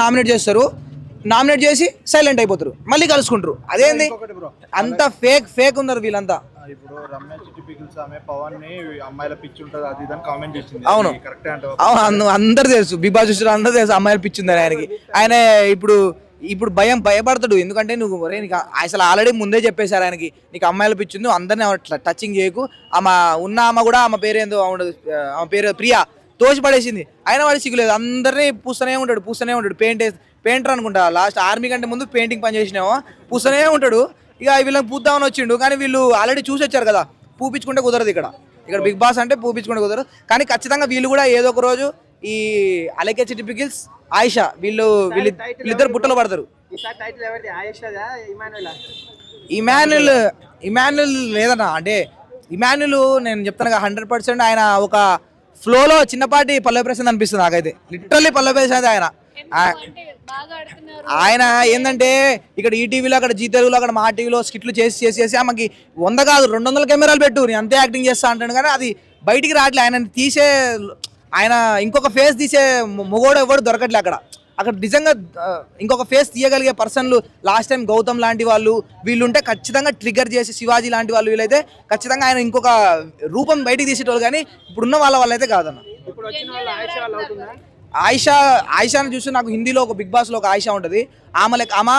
Nominate చేస్తారు, nominate చేసి silent అయిపోతారు, మళ్ళీ కలుసుకుంటారు. అదేంది అంత ఫేక్ ఉన్నారు వీళ్ళంతా. ఇప్పుడు రమ్య చిట్టి పికిల్స్ ఆమె పవన్ ని అమ్మాయిల పిచ్చి ఉంటది అది ఇదని కామెంట్ చేసింది. అవును కరెక్టే అంటావు? అవును, అందరు తెలుసు, బిగ్ బాస్ చూసిన అందరూ తెలుసు అమ్మాయిల పిచ్చి ఉందని ఆయనకి. ఆయన ఇప్పుడు భయపడతాడు. ఎందుకంటే నువ్వు నీకు అసలు ఆల్రెడీ ముందే చెప్పేశారు ఆయనకి, నీకు అమ్మాయిల పిచ్చి ఉంది, అందరినీ టచింగ్ చేయకు. ఆమె ఆమె కూడా ఆమె పేరేందో ఉండదు, ఆమె పేరు ప్రియా, తోసి పడేసింది. అయినా వాడు సిగ్గులేదు, అందరినీ పూస్తూనే ఉంటాడు. పెయింటర్ అనుకుంటా, లాస్ట్ ఆర్మీ కంటే ముందు పెయింటింగ్ పని చేసినామో పూస్తూనే ఉంటాడు. ఇక వీళ్ళకి పూద్దామని వచ్చిండు, కానీ వీళ్ళు ఆల్రెడీ చూసి వచ్చారు కదా, పూపించుకుంటే కుదరదు. ఇక్కడ బిగ్ బాస్ అంటే పూపించుకుంటే కుదరదు. కానీ ఖచ్చితంగా వీళ్ళు కూడా ఏదో ఒక రోజు ఈ అలెకే చిట్టి పికిల్స్, ఆయిషా వీళ్ళిద్దరు బుట్టలు పడతారు. ఇమాన్యుల్ లేదన్నా, అంటే ఇమాన్యుల్ నేను చెప్తాను 100% ఆయన ఒక ఫ్లోలో చిన్నపాటి పల్లవి ప్రశాంత్ అనిపిస్తుంది నాకైతే. లిటరల్లీ పల్లవి ప్రశాంత్ ఆయన ఏంటంటే ఇక్కడ ఈటీవీలో, అక్కడ జీ తెలుగులో, అక్కడ మా టీవీలో స్కిట్లు చేసి ఆమెకి 100 కాదు 200 కెమెరాలు పెట్టు, నేను అంతే యాక్టింగ్ చేస్తా అంటాను. కానీ అది బయటికి రావట్లే. ఆయన ఇంకొక ఫేస్ తీసే మొగోడు ఎవడు దొరకట్లే అక్కడ నిజంగా ఇంకొక ఫేస్ తీయగలిగే పర్సన్లు లాస్ట్ టైం గౌతమ్ లాంటి వాళ్ళు వీళ్ళుంటే ఖచ్చితంగా ట్రిగర్ చేసి, శివాజీ లాంటి వాళ్ళు వీళ్ళైతే ఖచ్చితంగా ఆయన ఇంకొక రూపం బయటికి తీసేటోళ్ళు. కానీ ఇప్పుడున్న వాళ్ళైతే కాదన్న. ఆయిషాని చూసి నాకు హిందీలో ఒక బిగ్ బాస్లో ఒక ఆయిషా ఉంటుంది, ఆమె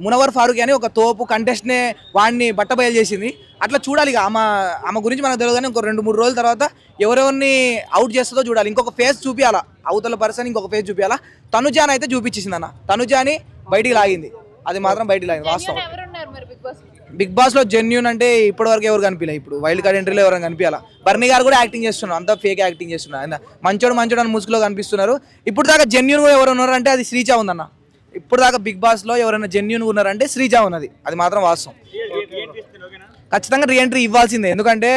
మునవర్ ఫారూక్ అని ఒక తోపు కంటెస్ట్నే వాడిని బట్టబయలు చేసింది. అట్లా చూడాలి. ఆమె గురించి మనకు తెలియదు, కానీ ఇంకో 2-3 రోజుల తర్వాత ఎవరెవరిని అవుట్ చేస్తుందో చూడాలి. ఇంకొక ఫేస్ చూపించాలా, అవతల పర్సన్ ఇంకొక ఫేస్ చూపించాలా. తనుజాని అయితే చూపించేసింది అన్న, తనుజాని బయటికి లాగింది, అది మాత్రం బయటికి లాగింది వాస్తవం. బిగ్ బాస్ లో జెన్యూన్ అంటే ఇప్పటి వరకు ఎవరు కనిపించలే. ఇప్పుడు వైల్డ్ కార్డ్ ఎంట్రీలో ఎవరైనా కనిపించాలా? బర్నీ గారు కూడా యాక్టింగ్ చేస్తున్నారు, అంతా ఫేక్ యాక్టింగ్ చేస్తున్నారు. మంచోడు అని ముసుగులో కనిపిస్తున్నారు. ఇప్పుడు దాకా జెన్యూన్ కూడా ఎవరు ఉన్నారంటే అది శ్రీజ ఉందన్న. ఇప్పుడు దాకా బిగ్ బాస్ లో ఎవరైనా జెన్యూన్ ఉన్నారంటే శ్రీజ ఉన్నది, అది మాత్రం వాస్తవం. ఖచ్చితంగా రీఎంట్రీ ఇవ్వాల్సిందే. ఎందుకంటే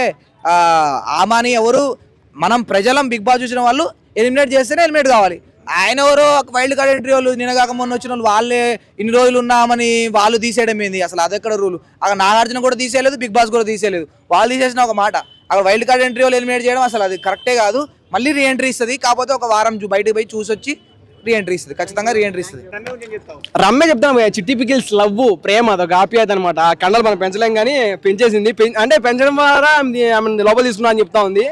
ఆమాని ఎవరు, మనం ప్రజలం బిగ్ బాస్ చూసిన వాళ్ళు ఎలిమినేట్ చేస్తేనే ఎలిమినేట్ కావాలి. ఆయన ఎవరో వైల్డ్ కార్డ్ ఎంట్రీ వాళ్ళు నిన్నగాక మొన్న వచ్చిన వాళ్ళు వాళ్ళే ఇన్ని రోజులు ఉన్నామని వాళ్ళు తీసేయడం ఏంది? అసలు అదెక్కడ రూలు? అక్కడ నాగార్జున కూడా తీసేయలేదు, బిగ్ బాస్ కూడా తీసేయలేదు. వాళ్ళు తీసేసిన ఒక మాట, అక్కడ వైల్డ్ కార్డ్ ఎంట్రీ వాళ్ళు ఎలిమినేట్ చేయడం అసలు అది కరెక్టే కాదు. మళ్ళీ రీఎంట్రీ ఇస్తుంది, కాకపోతే ఒక వారం బయటకు పోయి చూసొచ్చి రీఎంట్రీ ఇస్తుంది, ఖచ్చితంగా రీఎంట్రీ ఇస్తుంది. రమ్మే చెప్తాను, చిట్టి పికిల్స్ లవ్ ప్రేమ అదొక ఆప్యాయత అనమాట. ఆ కండలు మనం పెంచలేం కానీ పెంచేసింది. అంటే పెంచడం ద్వారా ఆమె లోపల తీసుకున్నా అని చెప్తా ఉంది.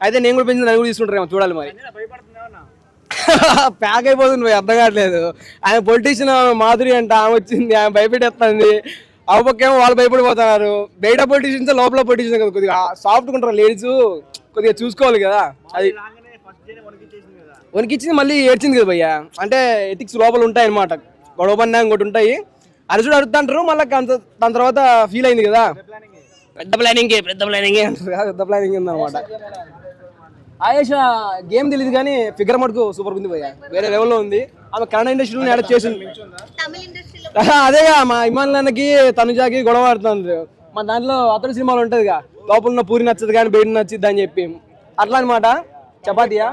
అయితే నేను కూడా పెంచింది, నన్ను కూడా తీసుకుంటారేమో చూడాలి. మరి ప్యాక్ అయిపోతుంది పోయి, అర్థం కావట్లేదు. ఆయన పొలిటీషియన్ మాధురి అంట, ఆమె వచ్చింది, ఆమె భయపెట్టేస్తుంది. ఆ పక్కేమో వాళ్ళు భయపడిపోతున్నారు. బయట పొలిటీషియన్స్ లోపల పొలిటీషియన్ కదా, కొద్దిగా సాఫ్ట్గా ఉంటారు లేడీస్, కొద్దిగా చూసుకోవాలి కదా. అది వణికిచ్చింది, మళ్ళీ ఏడ్చింది కదా భయ్య. అంటే ఎథిక్స్ లోపల ఉంటాయి అనమాట, గొడవ పన్నా ఇంకోటి ఉంటాయి. అరుచుడు అడుగుతుంటారు, మళ్ళీ దాని తర్వాత ఫీల్ అయింది కదా, పెద్ద ప్లానింగ్ అంటారు. పెద్ద ప్లానింగ్ ఉందన్నమాట. ఆయేషా గేమ్ తెలియదు కానీ ఫిగర్ మటుకు సూపర్ ఉంది భయ్య, వేరే లెవెల్లో ఉంది. ఆమె కన్నడ ఇండస్ట్రీలో యాడ్ చేసింది. అదేగా మా ఇమాన్ అన్నకి తనుజాకి గొడవ ఆడుతుంది. మా దాంట్లో అతని సినిమాలు ఉంటుందిగా, లోపల ఉన్న పూరి నచ్చదు కానీ బయట నచ్చిద్ది అని చెప్పి, అట్లా అనమాట. చపాతీయా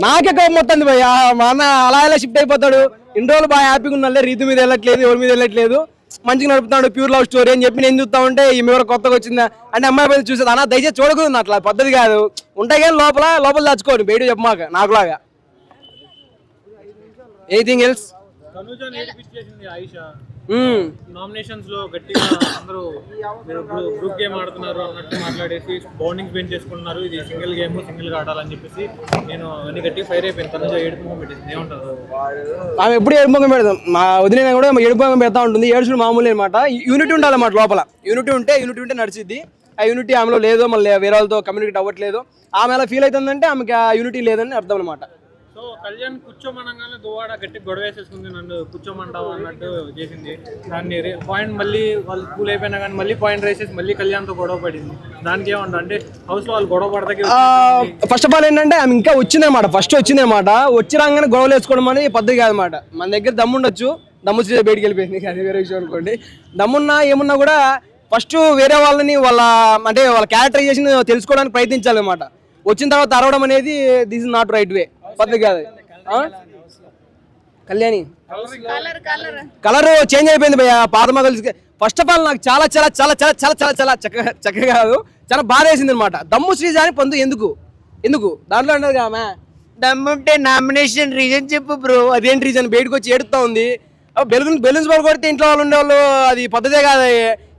నాకే కోపం వస్తుంది భయ్య. మా అన్న అలా ఎలా షిఫ్ట్ అయిపోతాడు. ఇన్ని రోజులు బాగా హ్యాపీగా ఉన్నాలే, రీతు మీద వెళ్ళట్లేదు, ఎవరి మీద వెళ్ళట్లేదు, మంచిగా నడుపుతాడు, ప్యూర్ లవ్ స్టోరీ అని చెప్పి నేను చూస్తా ఉంటే ఈమె ఎవరు కొత్తగా వచ్చిందా అంటే అమ్మాయి పైన చూసేది. అన్న దయచేసి చూడకూడదు, అట్లా పద్ధతి కాదు. ఉంటాయి కానీ లోపల దాచుకోండి, బయట చెప్పమాక నాకులాగా. Anything else? నామినేషన్స్ లో గట్టిగా అందరూ గ్రూప్ గేమ్ ఆడుతున్నారు అన్నట్టు మాట్లాడేసి బౌండింగ్స్ బెంచ్ చేసుకుంటున్నారు. ఇది సింగిల్ గేమ్, సింగిల్ గా ఆడాలని చెప్పేసి నేను అన్ని గట్టిగా ఫైర్ అయిపోయింది. తనుజ ఏడుపుముఖం పెట్టేసింది, ఏమంటారు? ఆమె ఎప్పుడు ఏడుపుముఖం పెడతాం, మా వదిన కూడా ఏడుపుముఖం పెడతా ఉంటుంది. ఏడుచుడు మామూలు అనమాట. యూనిటీ ఉండాలన్నమాట లోపల. యూనిటీ ఉంటే నడిచిద్ది. ఆ యూనిటీ ఆమెలో లేదో, మళ్ళీ వేరే వాళ్ళతో కమ్యూనికేట్ అవ్వట్లేదు, ఆమె అలా ఫీల్ అవుతుందంటే ఆమెకి ఆ యూనిటీ లేదని అర్థం అనమాట. సో కళ్యాణ్ కూర్చోమనగానే దువాడ గట్టి గొడవ వేసేసుకుంది, నన్ను కూర్చోమంటావు అన్నట్టు చేసింది. దాన్ని పాయింట్ మళ్ళీ వాళ్ళు కూల్ అయిపోయినా కానీ మళ్ళీ పాయింట్ రేసేసి మళ్ళీ కళ్యాణ్తో గొడవ పడింది. దానికి ఏమంటారు అంటే హౌస్ లో వాళ్ళు గొడవ పడతాకి ఫస్ట్ ఆఫ్ ఆల్ ఏంటంటే ఆమె ఇంకా వచ్చిందనమాట, ఫస్ట్ వచ్చిందనమాట. వచ్చి రాగానే గొడవలు వేసుకోవడం అనేది పద్ధతి కాదనమాట. మన దగ్గర దమ్ముండొచ్చు, దమ్ము బయటికి వెళ్ళిపోయింది, అది వేరే విషయం అనుకోండి. దమ్మున్నా ఏమున్నా కూడా ఫస్ట్ వేరే వాళ్ళని వాళ్ళ క్యారెక్టరైజేషన్ తెలుసుకోవడానికి ప్రయత్నించాలన్నమాట. వచ్చిన తర్వాత అరవడం అనేది this is not right way, పద్ధతి కాదు. కళ్యాణి కలర్ చేంజ్ అయిపోయింది భయ్య, పాత మొదలు. ఫస్ట్ ఆఫ్ ఆల్ నాకు చాలా చాలా చాలా చాలా చాలా చాలా చాలా చక్కగా కాదు, చాలా బాధ వేసింది అనమాట. దమ్ము శ్రీజ అని పొందు ఎందుకు దాంట్లో అంటది ఆమె దమ్ముంటే నామినేషన్ రీజన్ చెప్పు బ్రో. అదేంటి రీజన్? బయటకు వచ్చి ఏడుతా ఉంది. బెలూన్స్ బాల్ కొడితే ఇంట్లో వాళ్ళు ఉండేవాళ్ళు, అది పద్ధతే కాదు.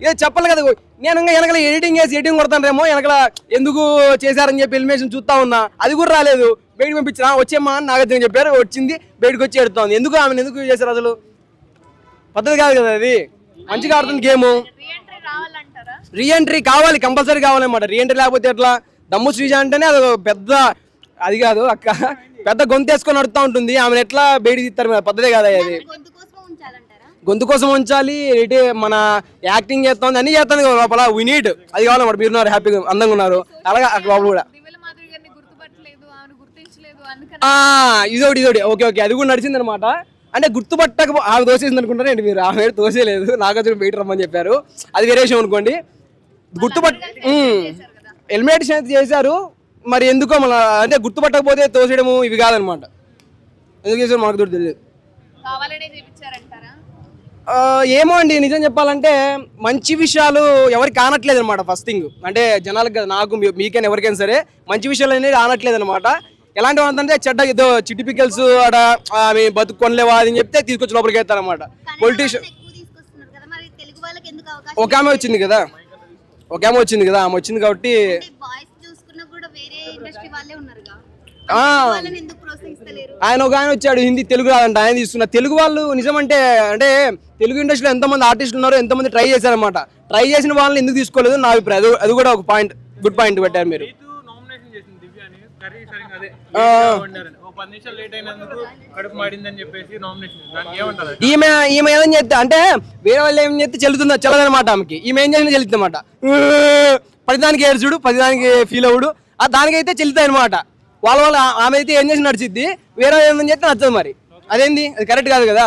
ఏదో చెప్పాలి కదా. నేను ఇంకా వెనకల ఎడిటింగ్ కొడతానేమో, వెనకల ఎందుకు చేశారని చెప్పి ఎలిమినేషన్ చూస్తా ఉన్నా, అది కూడా రాలేదు. బయటకు పంపించిన వచ్చేమ్మా అని నాగార్జున చెప్పారు, వచ్చింది. బయటకు వచ్చి ఏడుతా ఉంది. ఎందుకు ఆమెను ఎందుకు చేశారు? అసలు పద్ధతి కాదు కదా అది. మంచిగా ఆడుతుంది గేమ్. రీఎంట్రీ కావాలి, కంపల్సరీ కావాలన్నమాట. రీఎంట్రీ లేకపోతే ఎట్లా? దమ్ము శ్రీజ అంటేనే అది పెద్ద, అది కాదు అక్క, పెద్ద గొంతు వేసుకొని నడుస్తూ ఉంటుంది. ఆమెను ఎట్లా బయట తీస్తారు? పద్ధతే కాదు అది. గొంతు కోసం ఉంచాలి. ఇటు మన యాక్టింగ్ చేస్తుంది, అన్ని చేస్తుంది లోపల. వీ నీడ్ అది కావాలన్నమాట. మీరు హ్యాపీగా అందంగా ఉన్నారు, అలాగే లోపల కూడా. ఇదోటి ఓకే అది కూడా నడిచింది అనమాట. అంటే గుర్తుపట్టక ఆమె తోసేసింది అనుకుంటారా ఏంటి మీరు? ఆమె తోసేలేదు, నాగార్జున బయట రమ్మని చెప్పారు, అది వేరే విషయం అనుకోండి. ఎలిమినేషన్ చేశారు, మరి ఎందుకో మన అంటే గుర్తుపట్టకపోతే తోసేయడము ఇవి కాదనమాట. ఎందుకు చేశారు మనకు దూరం తెలియదు. ఏమో అండి, నిజం చెప్పాలంటే మంచి విషయాలు ఎవరికి కానట్లేదు అనమాట. ఫస్ట్ థింగ్ అంటే జనాలకు కదా, నాకు మీకైనా ఎవరికైనా సరే మంచి విషయాలు అనేది ఆనట్లేదు అనమాట. ఎలాంటి అంటే చెడ్డ ఏదో చిట్టి పికల్స్ అడ ఆమె బతుకొనలేవా అని చెప్తే తీసుకొచ్చి లోపలికి వెళ్తారు అనమాట. పొలిటీషియన్ ఒక ఆమె వచ్చింది కదా, ఆమె వచ్చింది కాబట్టి ఆయన వచ్చాడు. హిందీ తెలుగు రాదంట, ఆయన తీసుకున్న. తెలుగు వాళ్ళు నిజమంటే అంటే తెలుగు ఇండస్ట్రీలో ఎంతమంది ఆర్టిస్టులు ఉన్నారో, ఎంతమంది ట్రై చేశారనమాట. ట్రై చేసిన వాళ్ళని ఎందుకు తీసుకోలేదు నా అభిప్రాయం. అది కూడా ఒక పాయింట్, గుడ్ పాయింట్ పెట్టారు మీరు. ఈమె ఏదని చెప్తే అంటే వేరే వాళ్ళు ఏం చెప్తే చెల్లదనమాట ఆమెకి. ఈమె ఏం చేసినా చెల్లుతుందన్నమాట. పదిదానికి ఏడ్చుడు, పదిదానికి ఫీల్ అవుడు, దానికైతే చెల్లుతాయి అనమాట. వాళ్ళ ఆమె అయితే ఏం చేసి నడిచిద్ది, వేరే ఏమని చెప్తే నచ్చదు. మరి అదేంది? అది కరెక్ట్ కాదు కదా.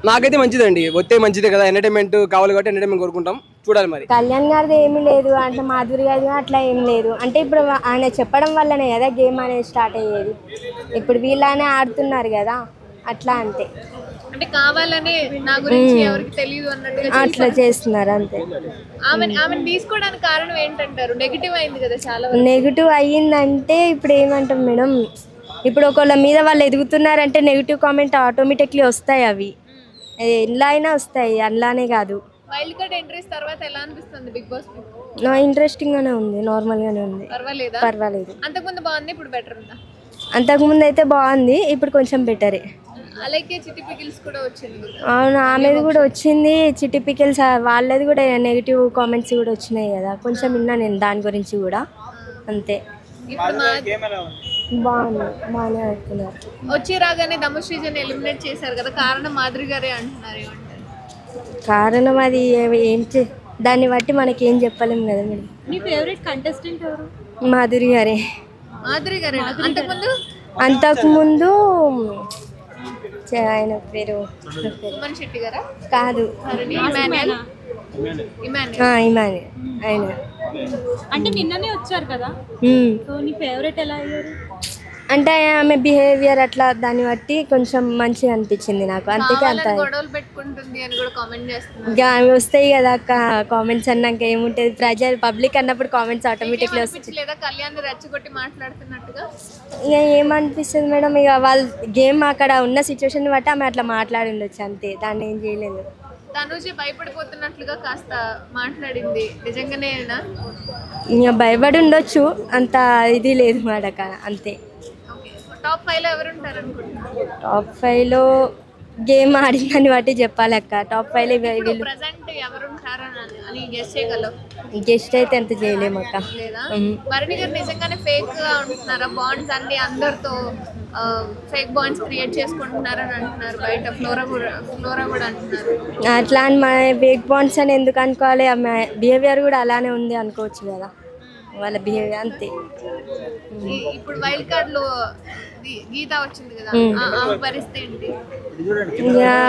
నాకైతే మంచిదండి, వస్తే మంచిదే కదా. ఎంటర్టైన్మెంట్ కావాలి కాబట్టి ఎంటర్టైన్మెంట్ కోరుకుంటాం, చూడాలి. మరి కళ్యాణ్ గారిది ఏమీ లేదు అంటే మాధురి గారి అట్లా ఏం లేదు. అంటే ఇప్పుడు ఆయన చెప్పడం వల్లనే కదా గేమ్ అనేది స్టార్ట్ అయ్యేది. ఇప్పుడు వీళ్ళనే ఆడుతున్నారు కదా, అట్లా అంతే. అంటే కావాలనే నా గురించి ఎవరికి తెలియదు అన్నట్టుగా అట్లా చేస్తున్నారు అంతే. ఆమె తీసుకోవడానికి కారణం ఏంటంటారు? నెగిటివ్ అయింది కదా చాలా. నెగిటివ్ అయ్యిందంటే ఇప్పుడు ఏమంటాం మేడం, ఇప్పుడు ఒకళ్ళ మీద వాళ్ళు ఎదుగుతున్నారంటే నెగిటివ్ కామెంట్ ఆటోమేటిక్లీ వస్తాయి. అవి ఎలా అయినా వస్తాయి, అలానే కాదు. వైల్డ్ కార్డ్ ఎంట్రీస్ తర్వాత ఎలా అనిపిస్తుంది బిగ్ బాస్? ఇంట్రెస్టింగ్ గానే ఉంది, నార్మల్ గానే ఉంది, పర్వాలేదు. అంతకుముందు బాగుంది, ఇప్పుడు బెటర్ ఉందా? అంతకుముందు అయితే బాగుంది, ఇప్పుడు కొంచెం బెటరే. అలాగే చిట్టి పికిల్స్ కూడా వచ్చింది. అవును, ఆమెది కూడా వచ్చింది. చిట్టి పికిల్స్ వాళ్ళది కూడా నెగిటివ్ కామెంట్స్ కూడా వచ్చినాయి కదా, కొంచెం విన్నా నేను దాని గురించి కూడా. అంతే, బాగుంది, బాగానే ఆడుతున్నారు. వచ్చి రాగానే దమశ్రీజన్ ఎలిమినేట్ చేశారు కదా, కారణం మాధురి గారే అంటున్నారు. కారణం అది దాన్ని బట్టి మనకి ఏం చెప్పలేము కదా మేడం. మీ ఫేవరెట్ కంటెస్టెంట్ ఎవరు? మాధురి గారే. అంతకుముందు ఆయన పేరు కాదు, ఇమాన్యుయల్. ఆయన అంటే నిన్ననే వచ్చారు కదా, సో నీ ఫేవరెట్ ఎలా అయ్యారు? అంటే ఆమె బిహేవియర్ అట్లా దాన్ని బట్టి కొంచెం మంచిగా అనిపించింది నాకు. అంతకే అంత ఆమె వస్తాయి కదా కామెంట్స్ అన్నాక ఏముంటుంది, ప్రజలు పబ్లిక్ అన్నప్పుడు కామెంట్స్ ఆటోమేటిక్లీ వస్తాయి. ఇక ఏమనిపిస్తుంది మేడం, ఇక వాళ్ళ గేమ్ అక్కడ ఉన్న సిచ్యువేషన్ బట్టి ఆమె అట్లా మాట్లాడి ఉండొచ్చు అంతే, దాన్ని ఏం చేయలేదు. తనుజ భయపడిపోతున్నట్లుగా కాస్త మాట్లాడింది, నిజంగానేనా? ఇక భయపడి ఉండొచ్చు, అంత ఇది లేదు మాట అంతే. టాప్ 5 లో ఎవరు ఉంటారు అనుకుంటున్నారు? టాప్ 5 లో గేమ్ ఆడిందని బట్టి చెప్పాలి అక్క. టాప్ 5 లో ప్రెజెంట్ ఎవరు ఉంటారు అని గెస్ చేయగలవు? గెస్ట్ అయితే ఎంత చేయలేము అక్క. భరణి గారు నిజంగానే ఫేక్ గా ఉంటున్నారా? బాండ్స్ అన్ని అందరితో ఫేక్ బాండ్స్ క్రియేట్ చేసుకుంటున్నారని అంటున్నారు బయట. ఫ్లోరా కూడా అంటున్నారు అట్లా. అని మన ఫేక్ బాండ్స్ అని ఎందుకు అనుకోవాలి, ఆమె బిహేవియర్ కూడా అలానే ఉంది అనుకోవచ్చు కదా, వాళ్ళ బిహేవియర్ అంతే. ఇప్పుడు వైల్డ్ కార్డ్ లో గీత వచ్చింది కదా, ఆ పరిస్థితి ఏంటి?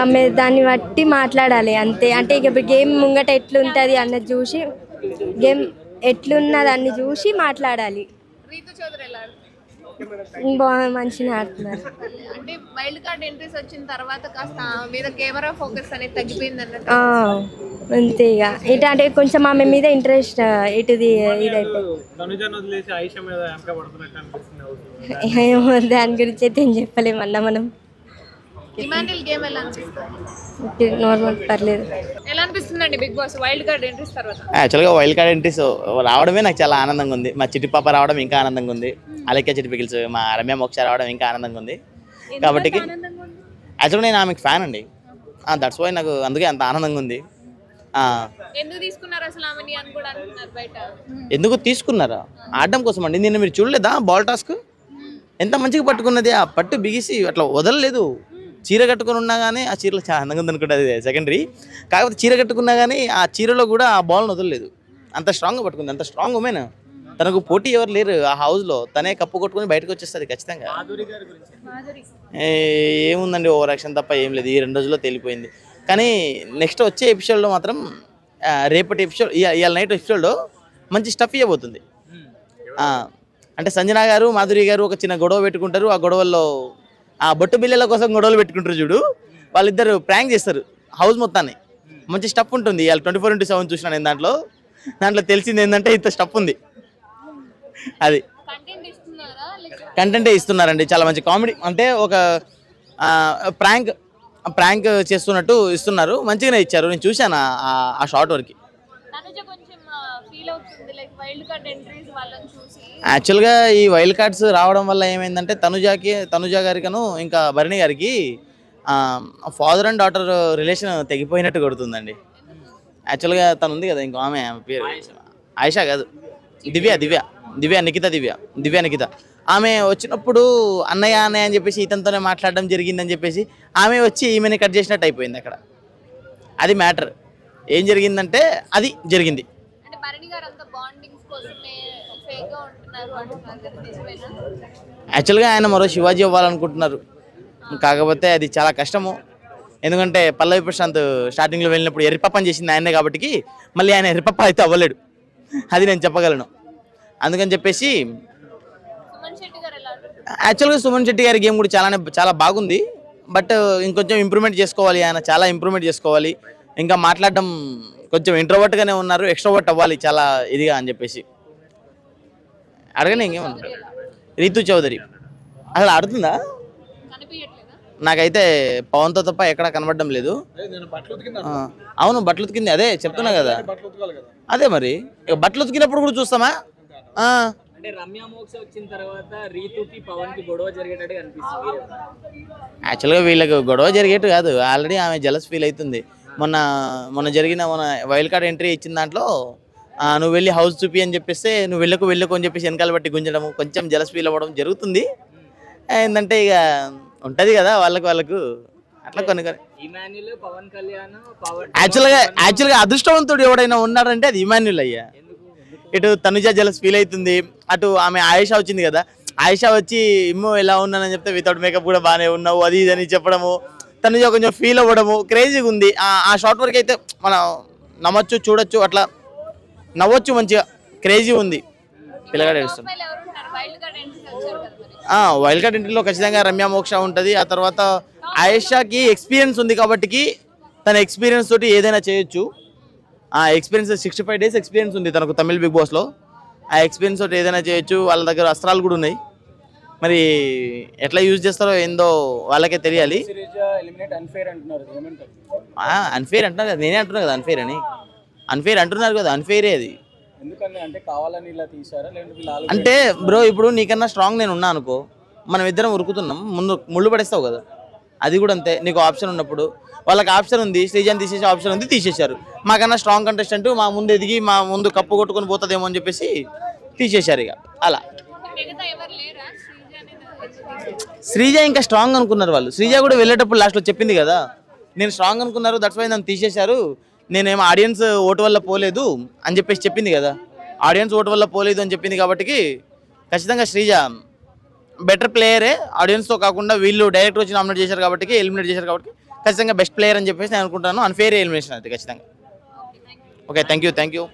ఆమె దాన్ని బట్టి మాట్లాడాలి అంతే. అంటే ఇక గేమ్ ముంగట ఎట్లుంటుంది అన్నది చూసి, గేమ్ ఎట్లున్నది అన్ని చూసి మాట్లాడాలి. రీతు చౌదరి ఎలా? మంచిగా ఆడుతున్నారు. అంటే వైల్డ్ కార్డ్ ఎంట్రీస్ వచ్చిన తర్వాత కాస్త ఆమె మీద కెమెరా ఫోకస్ అనేది తగ్గిపోయింది అన్నట్టు. అంతే ఇక ఇటు అంటే కొంచెం ఆమె మీద ఇంట్రెస్ట్ ఇటుది ఇదైతే తనుజను వదిలేసి ఆయిషా మీద వెనక పడుతున్నట్టు అనిపిస్తుంది. ఏమో దాని గురించి అయితే ఏం చెప్పలేమన్నా మనం. ఇమాన్యుల్ గేమ్ ఎలా అనిపిస్తుంది? నార్మల్ పర్లేదు. ఎలా అనిపిస్తుందండి Bigg Boss wild card entries తర్వాత? యాక్చువల్గా వైల్డ్ కార్డ్ ఎంట్రీస్ రావడమే నాకు చాలా ఆనందంగా ఉంది. మా చిట్టి పాప రావడం ఇంకా ఆనందంగా ఉంది. అలెక్కే చిట్టి పికిల్స్ మా రమ్య మోక్ష రావడం ఇంకా ఆనందంగా ఉంది. కాబట్టి యాక్చువల్గా నేను ఆమెకు ఫ్యాన్ అండి. దట్స్ వై నాకు అందుకే అంత ఆనందంగా ఉంది. ఎందుకు తీసుకున్నారు అసలు ఆమెని అని కూడా అంటున్నారు బయట. ఎందుకు తీసుకున్నారా? ఆడడం కోసం అండి. నిన్న మీరు చూడలేదా బాల్ టాస్క్ ఎంత మంచిగా పట్టుకున్నది? ఆ పట్టు బిగిసి అట్లా వదలలేదు. చీర కట్టుకుని ఉన్నా కానీ ఆ చీరలో చాలా అందంగా ఉంది అనుకుంటే అది సెకండరీ. కాకపోతే చీర కట్టుకున్నా కానీ ఆ చీరలో కూడా ఆ బాల్ని వదలలేదు. అంత స్ట్రాంగ్గా పట్టుకుంది. అంత స్ట్రాంగ్ ఉమెన్. తనకు పోటీ ఎవరు లేరు ఆ హౌస్లో. తనే కప్పు కొట్టుకుని బయటకు వచ్చేస్తుంది ఖచ్చితంగా. ఏముందండి ఓవర్ యాక్షన్ తప్ప ఏం లేదు. ఈ 2 రోజుల్లో తేలిపోయింది. కానీ నెక్స్ట్ వచ్చే ఎపిసోడ్లో మాత్రం రేపటి ఎపిసోడ్ ఇవాళ నైట్ ఎపిసోడ్లో మంచి స్టఫ్ ఇవ్వబోతుంది. అంటే సంజన గారు మాధురి గారు ఒక చిన్న గొడవ పెట్టుకుంటారు. ఆ గొడవల్లో ఆ బొట్టు బిల్లల కోసం గొడవలు పెట్టుకుంటారు చూడు. వాళ్ళిద్దరు ప్రాంక్ చేస్తారు హౌస్ మొత్తాన్ని. మంచి స్టఫ్ ఉంటుంది. ఇవాళ 24/7 చూసినా నేను దాంట్లో తెలిసింది ఏంటంటే ఇంత స్టఫ్ ఉంది. అది కంటెంటే ఇస్తున్నారండి. చాలా మంచి కామెడీ అంటే ఒక ప్రాంక్ చేస్తున్నట్టు ఇస్తున్నారు. మంచిగానే ఇచ్చారు. నేను చూశాను ఆ షార్ట్ వరకు. యాక్చువల్గా ఈ వైల్డ్ కార్డ్స్ రావడం వల్ల ఏమైందంటే తనుజ గారికను ఇంకా భరణి గారికి ఫాదర్ అండ్ డాటర్ రిలేషన్ తెగిపోయినట్టు కొడుతుందండి. యాక్చువల్గా తను ఉంది కదా ఇంకో ఆమె పేరు ఆయిషా కాదు, దివ్య నిఖిత. ఆమె వచ్చినప్పుడు అన్నయ్య అని చెప్పేసి ఇతనితోనే మాట్లాడడం జరిగిందని చెప్పేసి ఆమె వచ్చి ఈమెని కట్ చేసినట్టు అయిపోయింది అక్కడ. అది మ్యాటర్. ఏం జరిగిందంటే అది జరిగింది. యాక్చువల్గా ఆయన మరో శివాజీ అవ్వాలనుకుంటున్నారు. కాకపోతే అది చాలా కష్టము. ఎందుకంటే పల్లవి ప్రశాంత్ స్టార్టింగ్లో వెళ్ళినప్పుడు ఎర్రిపప్పని చేసింది ఆయనే కాబట్టి మళ్ళీ ఆయన ఎర్రిపప్ప అయితే అవ్వలేడు. అది నేను చెప్పగలను. అందుకని చెప్పేసి యాక్చువల్గా సుమన్ శెట్టి గారి గేమ్ కూడా చాలా బాగుంది. బట్ ఇంకొంచెం ఇంప్రూవ్మెంట్ చేసుకోవాలి. ఆయన చాలా ఇంప్రూవ్మెంట్ చేసుకోవాలి. ఇంకా మాట్లాడడం కొంచెం ఇంట్రోవర్ట్గానే ఉన్నారు. ఎక్స్ట్రోవర్ట్ అవ్వాలి చాలా ఇదిగా అని చెప్పేసి అడగనే. ఇంకేమన్నా రీతు చౌదరి అసలు ఆడుతుందా? నాకైతే పవన్తో తప్ప ఎక్కడా కనబడడం లేదు. అవును బట్టలు ఉతికింది. అదే చెప్తున్నా కదా. అదే మరి బట్టలు ఉతికినప్పుడు కూడా చూస్తామా? యాక్చువల్గా వీళ్ళకి గొడవ జరిగేట్టు కాదు. ఆల్రెడీ ఆమె జలస్ ఫీల్ అవుతుంది. మొన్న జరిగిన వైల్డ్ కార్డ్ ఎంట్రీ ఇచ్చిన దాంట్లో నువ్వు వెళ్ళి హౌస్ చూపి అని చెప్పేస్తే నువ్వు వెళ్ళకు అని చెప్పేసి వెనకాల బట్టి గుంజడం కొంచెం జలస్ ఫీల్ అవ్వడం జరుగుతుంది. ఏంటంటే ఇక ఉంటుంది కదా వాళ్ళకు అట్లా కొన్ని యాక్చువల్గా అదృష్టవంతుడు ఎవడైనా ఉన్నాడంటే అది ఇమాన్యుల్ అయ్యా. ఇటు తనుజ జలస్ ఫీల్ అవుతుంది. అటు ఆమె ఆయిషా వచ్చింది కదా. ఆయిషా వచ్చి ఇమ్మో ఎలా ఉన్నానని చెప్తే వితౌట్ మేకప్ కూడా బాగానే ఉన్నావు అది ఇది అని చెప్పడము. తనుజ కొంచెం ఫీల్ అవ్వడము క్రేజీగా ఉంది. ఆ షార్ట్ వరకు అయితే మనం నమ్మచ్చు చూడొచ్చు అట్లా నవ్వచ్చు మంచిగా క్రేజీ ఉంది. పిల్లగాడు ఏడుస్తుంది. వైల్డ్ కార్డ్ ఎంట్రీలో ఖచ్చితంగా రమ్య మోక్ష ఉంటుంది. ఆ తర్వాత ఆయిషాకి ఎక్స్పీరియన్స్ ఉంది కాబట్టి తన ఎక్స్పీరియన్స్ తోటి ఏదైనా చేయొచ్చు. ఆ ఎక్స్పీరియన్స్ 65 days ఎక్స్పీరియన్స్ ఉంది తనకు తమిళ్ బిగ్ బాస్లో. ఆ ఎక్స్పీరియన్స్ తోటి ఏదైనా చేయొచ్చు. వాళ్ళ దగ్గర అస్త్రాలు కూడా ఉన్నాయి. మరి ఎట్లా యూజ్ చేస్తారో ఏందో వాళ్ళకే తెలియాలి. అన్ఫేర్ అంటున్నారు కదా. నేనే అంటున్నా కదా అన్ఫేర్ అంటున్నారు కదా. అన్ఫేరే అది. అంటే బ్రో ఇప్పుడు నీకన్నా స్ట్రాంగ్ నేను ఉన్నా అనుకో, మనం ఇద్దరం ఉరుకుతున్నాం, ముళ్ళు పడేస్తావు కదా. అది కూడా అంతే. నీకు ఆప్షన్ ఉన్నప్పుడు వాళ్ళకి ఆప్షన్ ఉంది, శ్రీజాన్ తీసేసే ఆప్షన్ ఉంది, తీసేశారు. మాకన్నా స్ట్రాంగ్ కంటెస్టెంట్ మా ముందు ఎదిగి మా ముందు కప్పు కొట్టుకొని పోతుందేమో అని చెప్పేసి తీసేశారు. ఇక అలా శ్రీజ ఇంకా స్ట్రాంగ్ అనుకున్నారు వాళ్ళు. శ్రీజ కూడా వెళ్ళేటప్పుడు లాస్ట్లో చెప్పింది కదా, నేను స్ట్రాంగ్ అనుకున్నారు, దట్స్ వై నన్ను తీసేశారు, నేనేమో ఆడియన్స్ ఓటు వల్ల పోలేదు అని చెప్పేసి చెప్పింది కదా. ఆడియన్స్ ఓటు వల్ల పోలేదు అని చెప్పింది కాబట్టి ఖచ్చితంగా శ్రీజ బెటర్ ప్లేయరే. ఆడియన్స్తో కాకుండా వీళ్ళు డైరెక్ట్ వచ్చి నామినేట్ చేశారు కాబట్టి ఎలిమినేట్ చేశారు కాబట్టి ఖచ్చితంగా బెస్ట్ ప్లేయర్ అని చెప్పేసి నేను అనుకుంటాను. అన్ఫేర్ ఎలిమినేషన్ అయితే ఖచ్చితంగా. Okay thank you.